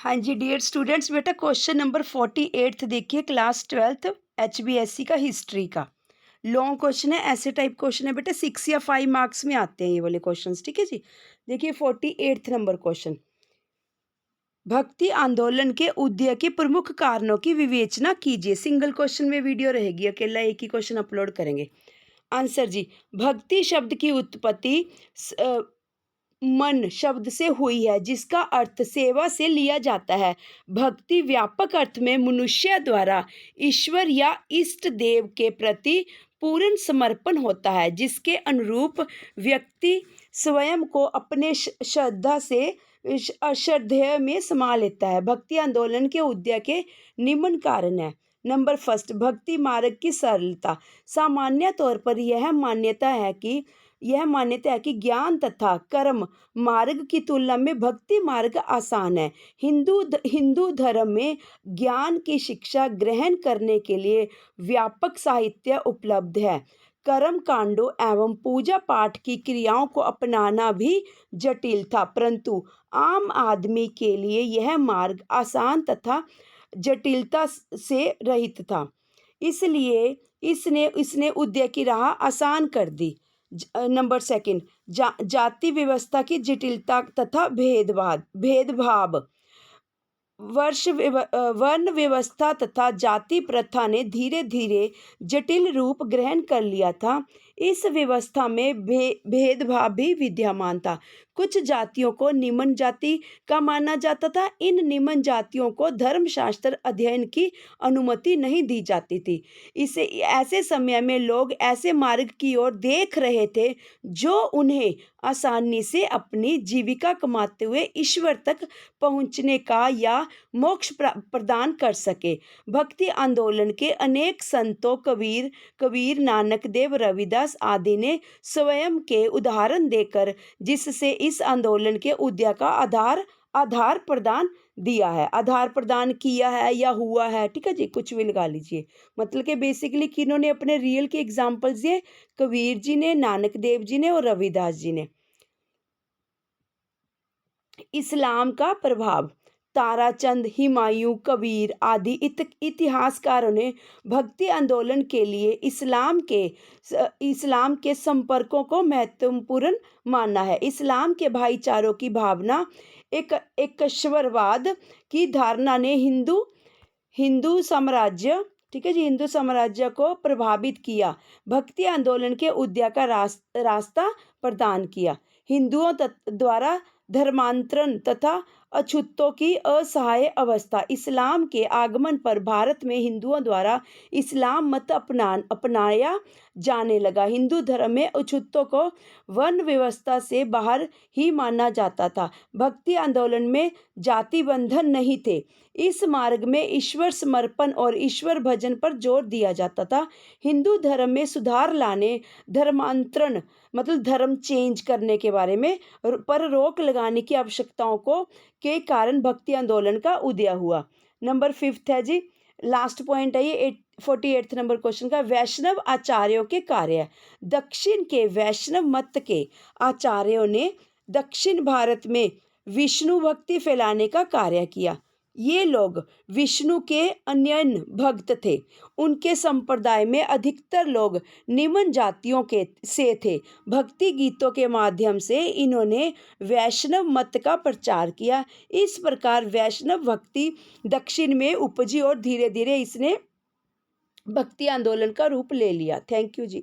हाँ जी dear students, बेटा question number 48 देखिए, क्लास 12th HBSC का हिस्ट्री का लॉन्ग क्वेश्चन है। ऐसे टाइप क्वेश्चन है बेटा, 6 या 5 मार्क्स में आते हैं ये वाले क्वेश्चंस। ठीक है जी। देखिए 48 नंबर क्वेश्चन, भक्ति आंदोलन के उदय के प्रमुख कारणों की विवेचना कीजिए। सिंगल क्वेश्चन में वीडियो रहेगी, अकेला एक ही क्वेश्चन अपलोड करेंगे। आंसर जी, भक्ति शब्द की उत्पत्ति मन शब्द से हुई है, जिसका अर्थ सेवा से लिया जाता है। भक्ति व्यापक अर्थ में मनुष्य द्वारा ईश्वर या इष्ट देव के प्रति पूर्ण समर्पण होता है, जिसके अनुरूप व्यक्ति स्वयं को अपने श्रद्धा से अश्रद्धेय में समा लेता है। भक्ति आंदोलन के उदय के निम्न कारण है। नंबर फर्स्ट, भक्ति मार्ग की सरलता। सामान्य तौर पर यह मान्यता है कि ज्ञान तथा कर्म मार्ग की तुलना में भक्ति मार्ग आसान है। हिंदू धर्म में ज्ञान की शिक्षा ग्रहण करने के लिए व्यापक साहित्य उपलब्ध है। कर्म कांडों एवं पूजा पाठ की क्रियाओं को अपनाना भी जटिल था, परंतु आम आदमी के लिए यह मार्ग आसान तथा जटिलता से रहित था। इसलिए इसने उदय की राह आसान कर दी। नंबर सेकंड, जाति व्यवस्था की जटिलता तथा भेदभाव। वर्ण व्यवस्था तथा जाति प्रथा ने धीरे धीरे जटिल रूप ग्रहण कर लिया था। इस व्यवस्था में भेदभाव भी विद्यमान था। कुछ जातियों को निम्न जाति का माना जाता था। इन निम्न जातियों को धर्मशास्त्र अध्ययन की अनुमति नहीं दी जाती थी। ऐसे समय में लोग ऐसे मार्ग की ओर देख रहे थे जो उन्हें आसानी से अपनी जीविका कमाते हुए ईश्वर तक पहुंचने का या मोक्ष प्रदान कर सके। भक्ति आंदोलन के अनेक संतों कबीर, नानक देव, रविदास आदि ने स्वयं के उदाहरण देकर जिससे इस आंदोलन के उदय का आधार प्रदान किया है या हुआ है। ठीक है जी, कुछ भी लगा लीजिए। मतलब कि बेसिकली किन्होंने अपने रियल के एग्जाम्पल्स दिए, कबीर जी ने, नानक देव जी ने और रविदास जी ने। इस्लाम का प्रभाव। ताराचंद, हुमायूं, कबीर आदि इतिहासकारों ने भक्ति आंदोलन के लिए इस्लाम के संपर्कों को महत्वपूर्ण माना है। इस्लाम के भाईचारों की भावना, एकश्वरवाद की धारणा ने हिंदू साम्राज्य, ठीक है जी, हिंदू साम्राज्य को प्रभावित किया। भक्ति आंदोलन के उदय का रास्ता प्रदान किया। हिंदुओं द्वारा धर्मांतरण तथा अछूतों की असहाय अवस्था। इस्लाम के आगमन पर भारत में हिंदुओं द्वारा इस्लाम मत अपनाया जाने लगा। हिंदू धर्म में अछूतों को वर्ण व्यवस्था से बाहर ही माना जाता था। भक्ति आंदोलन में जाति बंधन नहीं थे। इस मार्ग में ईश्वर समर्पण और ईश्वर भजन पर जोर दिया जाता था। हिंदू धर्म में सुधार लाने, धर्मांतरण मतलब धर्म चेंज करने के बारे में पर रोक लगाने की आवश्यकताओं के कारण भक्ति आंदोलन का उदय हुआ। नंबर 5 है जी, लास्ट पॉइंट है ये 48 नंबर क्वेश्चन का। वैष्णव आचार्यों के कार्य। दक्षिण के वैष्णव मत के आचार्यों ने दक्षिण भारत में विष्णु भक्ति फैलाने का कार्य किया। ये लोग विष्णु के अनन्य भक्त थे। उनके संप्रदाय में अधिकतर लोग निम्न जातियों से थे। भक्ति गीतों के माध्यम से इन्होंने वैष्णव मत का प्रचार किया। इस प्रकार वैष्णव भक्ति दक्षिण में उपजी और धीरे धीरे इसने भक्ति आंदोलन का रूप ले लिया। Thank you ji.